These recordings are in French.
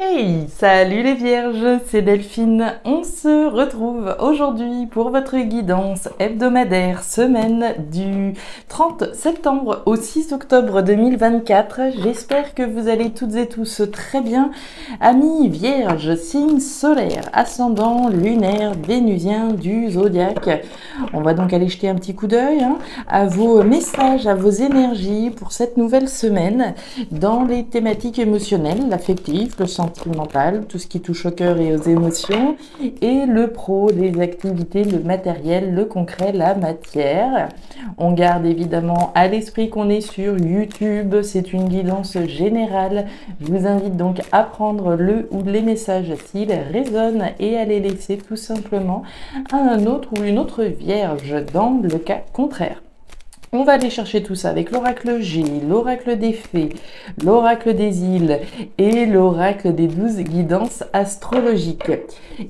Hey, salut les vierges, c'est Delphine. On se retrouve aujourd'hui pour votre guidance hebdomadaire semaine du 30 septembre au 6 octobre 2024. J'espère que vous allez toutes et tous très bien. Amis vierges, signe solaire, ascendant lunaire vénusien du zodiaque. On va donc aller jeter un petit coup d'œil à vos messages, à vos énergies pour cette nouvelle semaine dans les thématiques émotionnelles, l'affectif, le sentimental, tout ce qui touche au cœur et aux émotions, et le pro, les activités, le matériel, le concret, la matière. On garde évidemment à l'esprit qu'on est sur YouTube, c'est une guidance générale. Je vous invite donc à prendre le ou les messages s'ils résonnent et à les laisser tout simplement à un autre ou une autre vierge dans le cas contraire. On va aller chercher tout ça avec l'oracle G, l'oracle des fées, l'oracle des îles et l'oracle des 12 guidances astrologiques.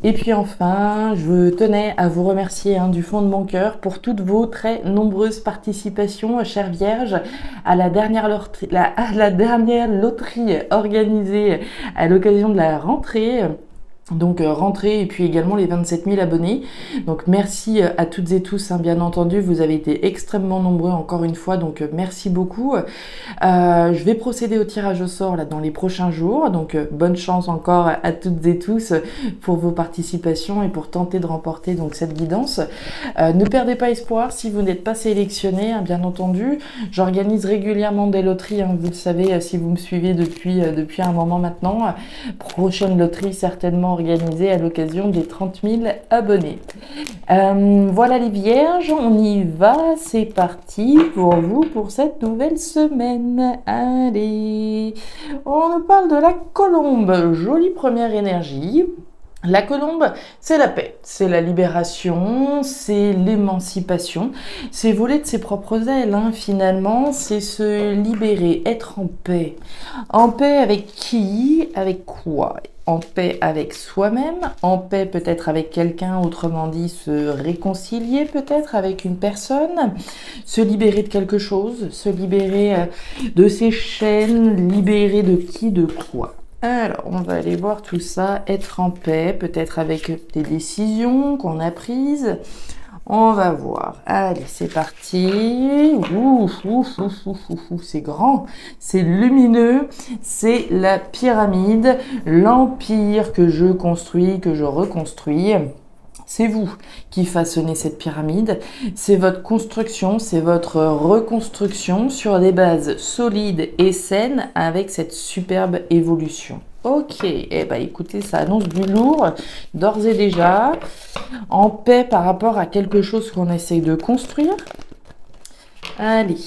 Et puis enfin, je tenais à vous remercier du fond de mon cœur pour toutes vos très nombreuses participations, chères vierges, à la dernière loterie organisée à l'occasion de la rentrée. Donc rentrée et puis également les 27 000 abonnés. Donc merci à toutes et tous, bien entendu, vous avez été extrêmement nombreux encore une fois, donc merci beaucoup. Je vais procéder au tirage au sort là dans les prochains jours, donc bonne chance encore à toutes et tous pour vos participations et pour tenter de remporter donc cette guidance. Ne perdez pas espoir si vous n'êtes pas sélectionné, bien entendu. J'organise régulièrement des loteries, vous le savez si vous me suivez depuis un moment maintenant. Prochaine loterie certainement organisée à l'occasion des 30 000 abonnés. Voilà les vierges, on y va, c'est parti pour vous pour cette nouvelle semaine. Allez, on nous parle de la colombe, jolie première énergie. La colombe, c'est la paix, c'est la libération, c'est l'émancipation, c'est voler de ses propres ailes, finalement, c'est se libérer, être en paix. En paix avec qui, avec quoi? En paix avec soi-même, en paix peut-être avec quelqu'un, autrement dit se réconcilier peut-être avec une personne, se libérer de quelque chose, se libérer de ses chaînes, libérer de qui, de quoi. Alors, on va aller voir tout ça, être en paix, peut-être avec des décisions qu'on a prises. On va voir. Allez, c'est parti. Ouf, ouf, ouf, ouf, ouf, ouf. C'est grand, c'est lumineux, c'est la pyramide, l'empire que je construis, que je reconstruis. C'est vous qui façonnez cette pyramide, c'est votre construction, c'est votre reconstruction sur des bases solides et saines avec cette superbe évolution. Ok, écoutez, ça annonce du lourd, d'ores et déjà, en paix par rapport à quelque chose qu'on essaye de construire. Allez,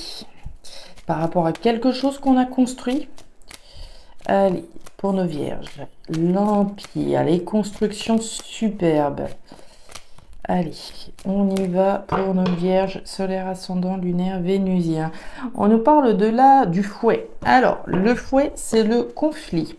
par rapport à quelque chose qu'on a construit. Allez, pour nos vierges, l'empire, les constructions superbes. Allez, on y va pour nos vierges, solaire, ascendant, lunaire, vénusien. On nous parle du fouet. Alors, le fouet, c'est le conflit.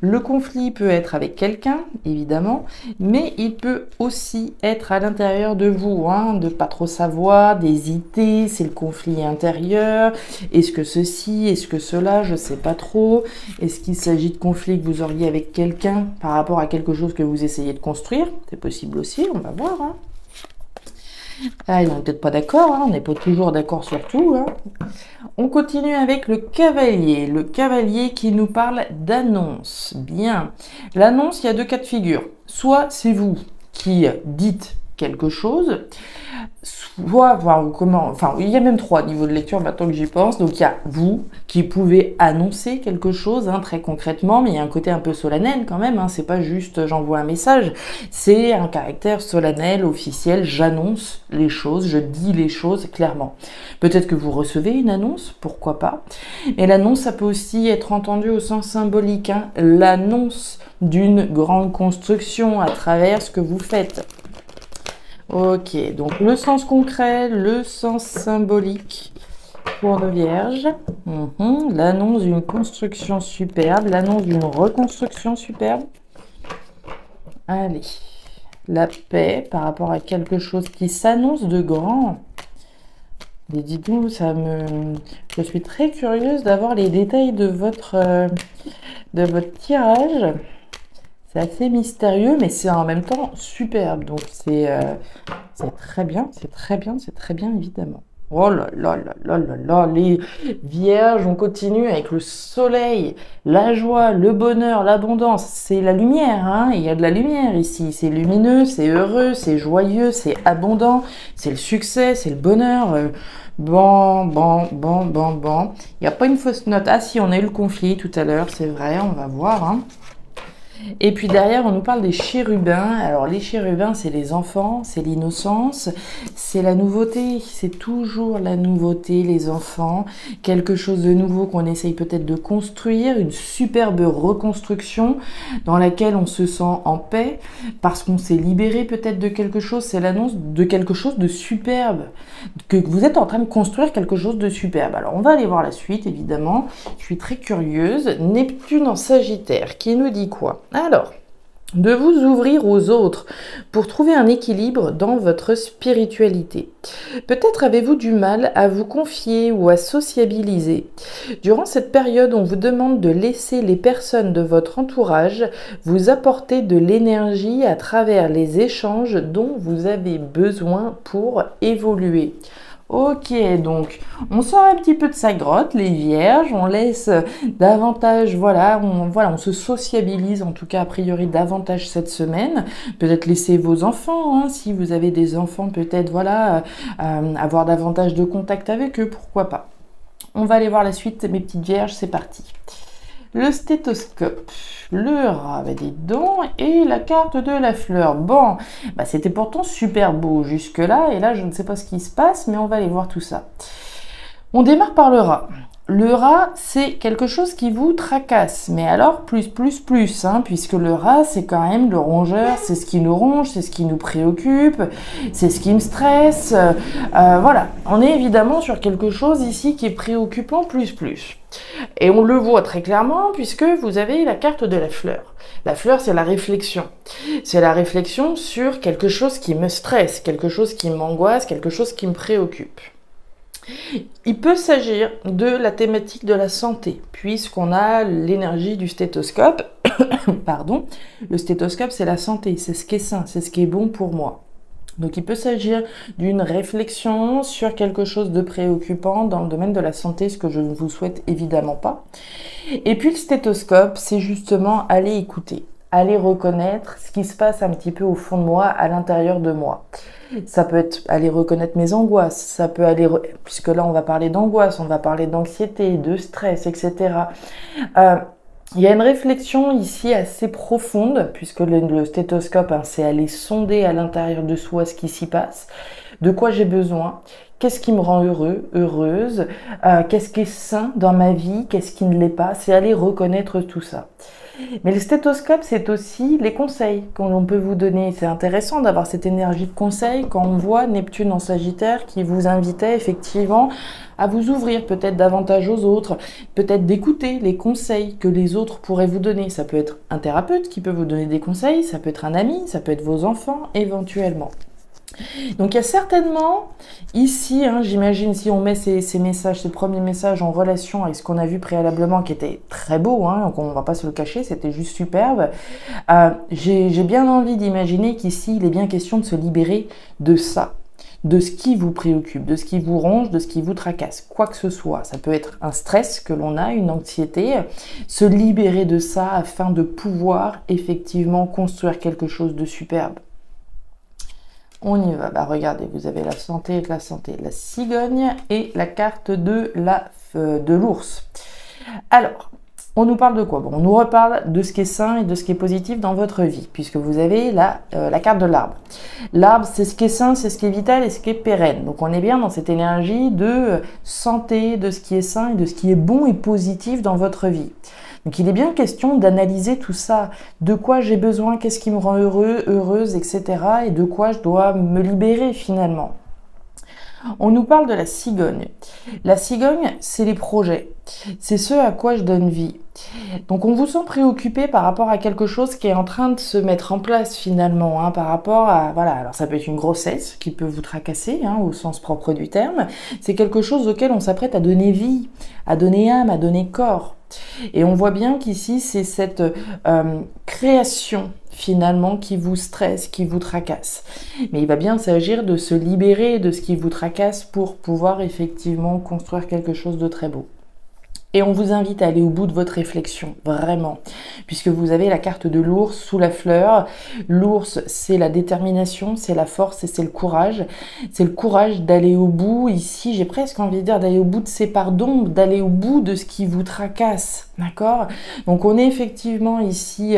Le conflit peut être avec quelqu'un, évidemment, mais il peut aussi être à l'intérieur de vous, de pas trop savoir, d'hésiter, c'est le conflit intérieur. Est-ce que ceci, est-ce que cela, je sais pas trop. Est-ce qu'il s'agit de conflits que vous auriez avec quelqu'un par rapport à quelque chose que vous essayez de construire? C'est possible aussi, on va voir. Ils n'ont peut-être pas d'accord, on n'est pas toujours d'accord sur tout. On continue avec le cavalier qui nous parle d'annonce. Bien, l'annonce, il y a deux cas de figure. Soit c'est vous qui dites quelque chose, soit, il y a même trois niveaux de lecture maintenant que j'y pense. Donc il y a vous qui pouvez annoncer quelque chose très concrètement, mais il y a un côté un peu solennel quand même, c'est pas juste j'envoie un message, c'est un caractère solennel, officiel, j'annonce les choses, je dis les choses clairement. Peut-être que vous recevez une annonce, pourquoi pas, et l'annonce ça peut aussi être entendu au sens symbolique, l'annonce d'une grande construction à travers ce que vous faites. Ok, donc le sens concret, le sens symbolique pour nos vierges. L'annonce d'une construction superbe, l'annonce d'une reconstruction superbe. Allez, la paix par rapport à quelque chose qui s'annonce de grand. Mais dites-nous, je suis très curieuse d'avoir les détails de votre tirage. C'est assez mystérieux, mais c'est en même temps superbe. Donc c'est très bien, c'est très bien, c'est très bien évidemment. Oh là là là là là là, les vierges, on continue avec le soleil, la joie, le bonheur, l'abondance. C'est la lumière, hein, il y a de la lumière ici. C'est lumineux, c'est heureux, c'est joyeux, c'est abondant, c'est le succès, c'est le bonheur. Bon, bon, bon, bon, bon. Il n'y a pas une fausse note. Ah si, on a eu le conflit tout à l'heure, c'est vrai, on va voir, hein. Et puis derrière, on nous parle des chérubins. Alors les chérubins, c'est les enfants, c'est l'innocence, c'est la nouveauté. C'est toujours la nouveauté, les enfants. Quelque chose de nouveau qu'on essaye peut-être de construire, une superbe reconstruction dans laquelle on se sent en paix parce qu'on s'est libéré peut-être de quelque chose. C'est l'annonce de quelque chose de superbe, que vous êtes en train de construire quelque chose de superbe. Alors on va aller voir la suite, évidemment. Je suis très curieuse. Neptune en Sagittaire, qui nous dit quoi ? Alors, de vous ouvrir aux autres pour trouver un équilibre dans votre spiritualité. Peut-être avez-vous du mal à vous confier ou à sociabiliser. Durant cette période, on vous demande de laisser les personnes de votre entourage vous apporter de l'énergie à travers les échanges dont vous avez besoin pour évoluer. Ok, donc on sort un petit peu de sa grotte, les vierges, on laisse davantage, voilà, on se sociabilise en tout cas a priori davantage cette semaine. Peut-être laisser vos enfants, hein, si vous avez des enfants, peut-être voilà, avoir davantage de contact avec eux, pourquoi pas. On va aller voir la suite, mes petites vierges, c'est parti. Le stéthoscope, le rat, bah dis donc, et la carte de la fleur. Bon, bah c'était pourtant super beau jusque-là, et là je ne sais pas ce qui se passe, mais on va aller voir tout ça. On démarre par le rat. Le rat, c'est quelque chose qui vous tracasse, mais alors plus, hein, puisque le rat, c'est quand même le rongeur, c'est ce qui nous ronge, c'est ce qui nous préoccupe, c'est ce qui me stresse. Voilà, on est évidemment sur quelque chose ici qui est préoccupant plus. Et on le voit très clairement puisque vous avez la carte de la fleur. La fleur, c'est la réflexion. C'est la réflexion sur quelque chose qui me stresse, quelque chose qui m'angoisse, quelque chose qui me préoccupe. Il peut s'agir de la thématique de la santé, puisqu'on a l'énergie du stéthoscope. Pardon. Le stéthoscope, c'est la santé, c'est ce qui est sain, c'est ce qui est bon pour moi. Donc il peut s'agir d'une réflexion sur quelque chose de préoccupant dans le domaine de la santé, ce que je ne vous souhaite évidemment pas. Et puis le stéthoscope, c'est justement aller écouter, aller reconnaître ce qui se passe un petit peu au fond de moi, à l'intérieur de moi. Ça peut être aller reconnaître mes angoisses, ça peut aller, puisque là on va parler d'angoisse, on va parler d'anxiété, de stress, etc. Il y a une réflexion ici assez profonde, puisque le stéthoscope, hein, c'est aller sonder à l'intérieur de soi ce qui s'y passe, de quoi j'ai besoin, qu'est-ce qui me rend heureux, heureuse, qu'est-ce qui est sain dans ma vie, qu'est-ce qui ne l'est pas, c'est aller reconnaître tout ça. Mais le stéthoscope, c'est aussi les conseils qu'on peut vous donner. C'est intéressant d'avoir cette énergie de conseil quand on voit Neptune en Sagittaire qui vous invitait effectivement à vous ouvrir peut-être davantage aux autres, peut-être d'écouter les conseils que les autres pourraient vous donner. Ça peut être un thérapeute qui peut vous donner des conseils, ça peut être un ami, ça peut être vos enfants éventuellement. Donc il y a certainement ici, hein, j'imagine si on met ces messages, ces premiers messages en relation avec ce qu'on a vu préalablement qui était très beau, hein, donc on ne va pas se le cacher, c'était juste superbe. J'ai bien envie d'imaginer qu'ici il est bien question de se libérer de ça, de ce qui vous préoccupe, de ce qui vous ronge, de ce qui vous tracasse, quoi que ce soit. Ça peut être un stress que l'on a, une anxiété, se libérer de ça afin de pouvoir effectivement construire quelque chose de superbe. On y va. Bah regardez, vous avez la santé, la cigogne et la carte de l'ours. Alors, on nous parle de quoi? Bon, on nous reparle de ce qui est sain et de ce qui est positif dans votre vie, puisque vous avez la carte de l'arbre. L'arbre, c'est ce qui est sain, c'est ce qui est vital et ce qui est pérenne. Donc on est bien dans cette énergie de santé, de ce qui est sain et de ce qui est bon et positif dans votre vie. Donc il est bien question d'analyser tout ça, de quoi j'ai besoin, qu'est-ce qui me rend heureux, heureuse, etc. et de quoi je dois me libérer finalement. On nous parle de la cigogne. La cigogne, c'est les projets, c'est ce à quoi je donne vie. Donc on vous sent préoccupé par rapport à quelque chose qui est en train de se mettre en place finalement, hein, par rapport à, voilà, alors ça peut être une grossesse qui peut vous tracasser, hein, au sens propre du terme, c'est quelque chose auquel on s'apprête à donner vie, à donner âme, à donner corps. Et on voit bien qu'ici, c'est cette création finalement qui vous stresse, qui vous tracasse. Mais il va bien s'agir de se libérer de ce qui vous tracasse pour pouvoir effectivement construire quelque chose de très beau. Et on vous invite à aller au bout de votre réflexion, vraiment, puisque vous avez la carte de l'ours sous la fleur. L'ours, c'est la détermination, c'est la force et c'est le courage. C'est le courage d'aller au bout. Ici, j'ai presque envie de dire d'aller au bout de ces parts d'ombre, d'aller au bout de ce qui vous tracasse, d'accord? Donc on est effectivement ici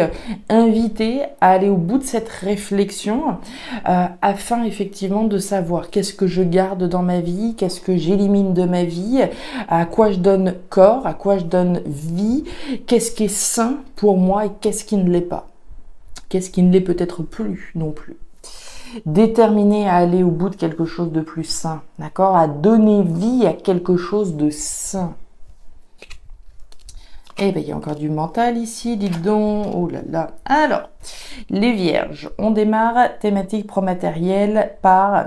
invité à aller au bout de cette réflexion afin effectivement de savoir qu'est-ce que je garde dans ma vie, qu'est-ce que j'élimine de ma vie, à quoi je donne corps, à quoi je donne vie, qu'est-ce qui est sain pour moi et qu'est-ce qui ne l'est pas. Qu'est-ce qui ne l'est peut-être plus non plus. Déterminé à aller au bout de quelque chose de plus sain, d'accord? À donner vie à quelque chose de sain. Eh bien, il y a encore du mental ici, dites donc. Oh là là. Alors, les vierges, on démarre thématique promatérielle par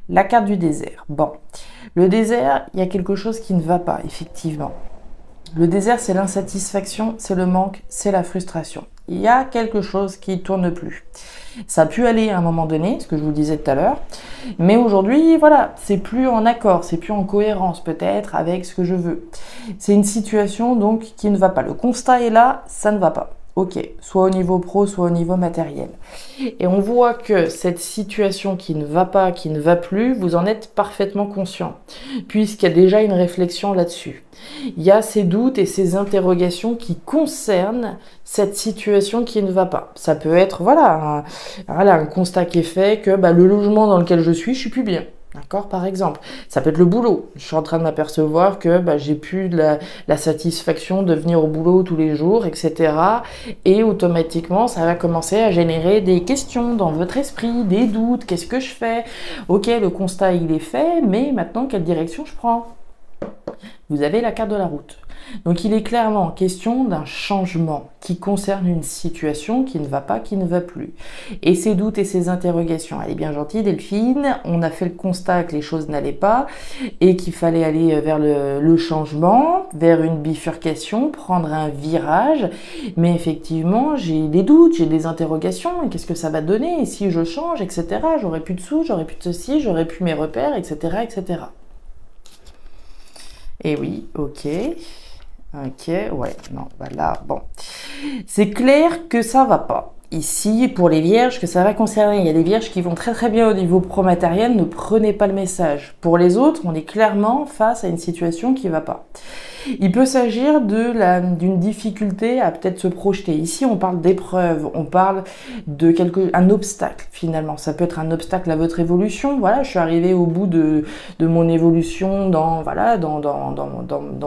la carte du désert. Bon, le désert, il y a quelque chose qui ne va pas, effectivement. Le désert, c'est l'insatisfaction, c'est le manque, c'est la frustration. Il y a quelque chose qui ne tourne plus. Ça a pu aller à un moment donné, ce que je vous disais tout à l'heure, mais aujourd'hui, voilà, c'est plus en accord, c'est plus en cohérence peut-être avec ce que je veux. C'est une situation donc qui ne va pas. Le constat est là, ça ne va pas. Ok, soit au niveau pro, soit au niveau matériel. Et on voit que cette situation qui ne va pas, qui ne va plus, vous en êtes parfaitement conscient, puisqu'il y a déjà une réflexion là-dessus. Il y a ces doutes et ces interrogations qui concernent cette situation qui ne va pas. Ça peut être, voilà, un constat qui est fait que le logement dans lequel je suis plus bien. D'accord, par exemple. Ça peut être le boulot. Je suis en train de m'apercevoir que j'ai plus de la satisfaction de venir au boulot tous les jours, etc. Et automatiquement, ça va commencer à générer des questions dans votre esprit, des doutes. Qu'est-ce que je fais? Ok, le constat, il est fait, mais maintenant, quelle direction je prends? Vous avez la carte de la route. Donc il est clairement question d'un changement qui concerne une situation qui ne va pas, qui ne va plus. Et ces doutes et ces interrogations, elle est bien gentille Delphine, on a fait le constat que les choses n'allaient pas et qu'il fallait aller vers le changement, vers une bifurcation, prendre un virage. Mais effectivement, j'ai des doutes, j'ai des interrogations, et qu'est-ce que ça va donner? Et si je change, etc. J'aurais plus de sous, j'aurais plus de ceci, j'aurais plus mes repères, etc. etc. Et oui, ok. Ok, ouais, non, là, bon. C'est clair que ça va pas. Ici, pour les vierges, que ça va concerner. Il y a des vierges qui vont très très bien au niveau pro-matériel, ne prenez pas le message. Pour les autres, on est clairement face à une situation qui va pas. Il peut s'agir d'une difficulté à peut-être se projeter. Ici, on parle d'épreuve, on parle de un obstacle finalement. Ça peut être un obstacle à votre évolution. Voilà, je suis arrivée au bout de mon évolution dans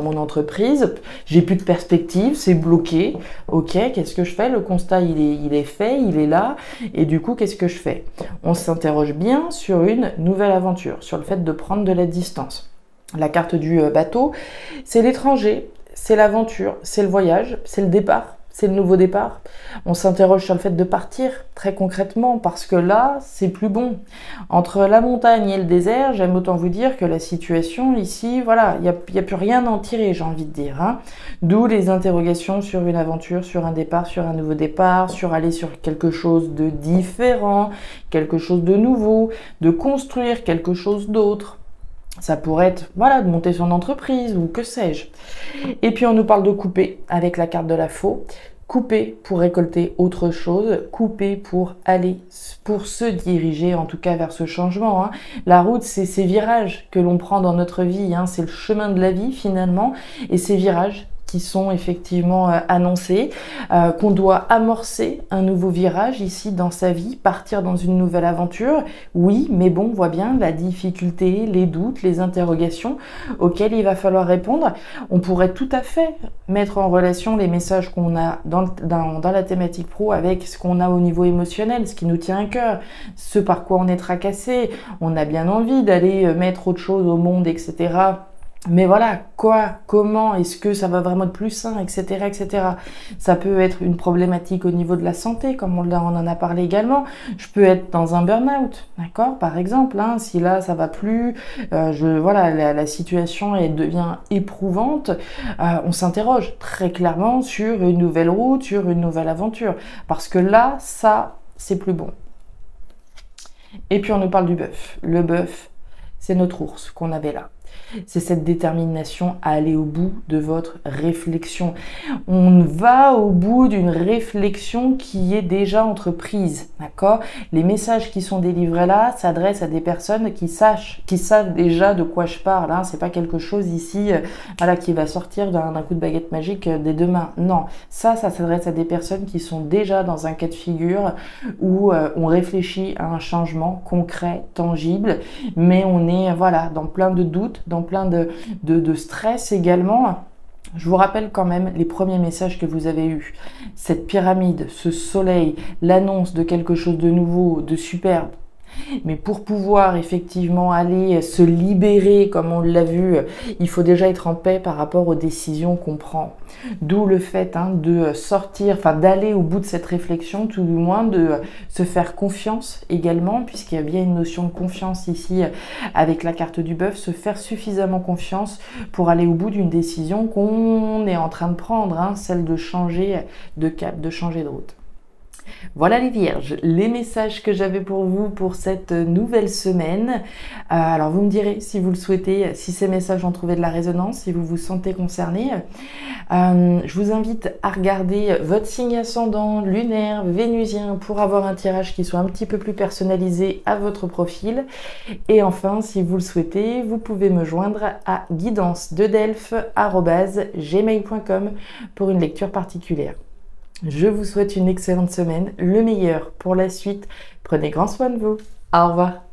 mon entreprise. J'ai plus de perspective, c'est bloqué. Ok, qu'est-ce que je fais? Le constat, il est fait, il est là. Et du coup, qu'est-ce que je fais? On s'interroge bien sur une nouvelle aventure, sur le fait de prendre de la distance. La carte du bateau, c'est l'étranger, c'est l'aventure, c'est le voyage, c'est le départ, c'est le nouveau départ. On s'interroge sur le fait de partir, très concrètement, parce que là, c'est plus bon. Entre la montagne et le désert, j'aime autant vous dire que la situation ici, voilà, il n'y a plus rien à en tirer, j'ai envie de dire. Hein. D'où les interrogations sur une aventure, sur un départ, sur un nouveau départ, sur aller sur quelque chose de différent, quelque chose de nouveau, de construire quelque chose d'autre. Ça pourrait être, voilà, de monter son entreprise ou que sais-je. Et puis on nous parle de couper avec la carte de la faux. Couper pour récolter autre chose, couper pour se diriger en tout cas vers ce changement. Hein. La route, c'est ces virages que l'on prend dans notre vie, hein. C'est le chemin de la vie finalement, et ces virages qui sont effectivement annoncés, qu'on doit amorcer un nouveau virage ici dans sa vie, partir dans une nouvelle aventure. Oui, mais bon, on voit bien la difficulté, les doutes, les interrogations auxquelles il va falloir répondre. On pourrait tout à fait mettre en relation les messages qu'on a dans la thématique pro avec ce qu'on a au niveau émotionnel, ce qui nous tient à cœur, ce par quoi on est tracassé. On a bien envie d'aller mettre autre chose au monde, etc., Mais voilà, quoi, comment, est-ce que ça va vraiment être plus sain, etc., etc. Ça peut être une problématique au niveau de la santé, comme on en a parlé également. Je peux être dans un burn-out, d'accord, par exemple, hein, si là ça va plus, voilà, la situation elle devient éprouvante, on s'interroge très clairement sur une nouvelle route, sur une nouvelle aventure, parce que là, ça, c'est plus bon. Et puis on nous parle du bœuf. Le bœuf, c'est notre ours qu'on avait là. C'est cette détermination à aller au bout de votre réflexion. On va au bout d'une réflexion qui est déjà entreprise, d'accord? Les messages qui sont délivrés là s'adressent à des personnes qui savent déjà de quoi je parle. Hein. C'est pas quelque chose ici, voilà, qui va sortir d'un coup de baguette magique dès demain. Non, ça s'adresse à des personnes qui sont déjà dans un cas de figure où on réfléchit à un changement concret, tangible, mais on est, voilà, dans plein de doutes, dans plein de stress également. Je vous rappelle quand même les premiers messages que vous avez eus. Cette pyramide, ce soleil, l'annonce de quelque chose de nouveau, de superbe. Mais pour pouvoir effectivement aller se libérer, comme on l'a vu, il faut déjà être en paix par rapport aux décisions qu'on prend. D'où le fait de sortir, d'aller au bout de cette réflexion, tout du moins de se faire confiance également, puisqu'il y a bien une notion de confiance ici avec la carte du bœuf, se faire suffisamment confiance pour aller au bout d'une décision qu'on est en train de prendre, celle de changer de cap, de changer de route. Voilà les vierges, les messages que j'avais pour vous pour cette nouvelle semaine. Alors vous me direz si vous le souhaitez, si ces messages ont trouvé de la résonance, si vous vous sentez concerné. Je vous invite à regarder votre signe ascendant, lunaire, vénusien pour avoir un tirage qui soit un petit peu plus personnalisé à votre profil. Et enfin, si vous le souhaitez, vous pouvez me joindre à guidance-delphes@gmail.com pour une lecture particulière. Je vous souhaite une excellente semaine, le meilleur pour la suite. Prenez grand soin de vous. Au revoir.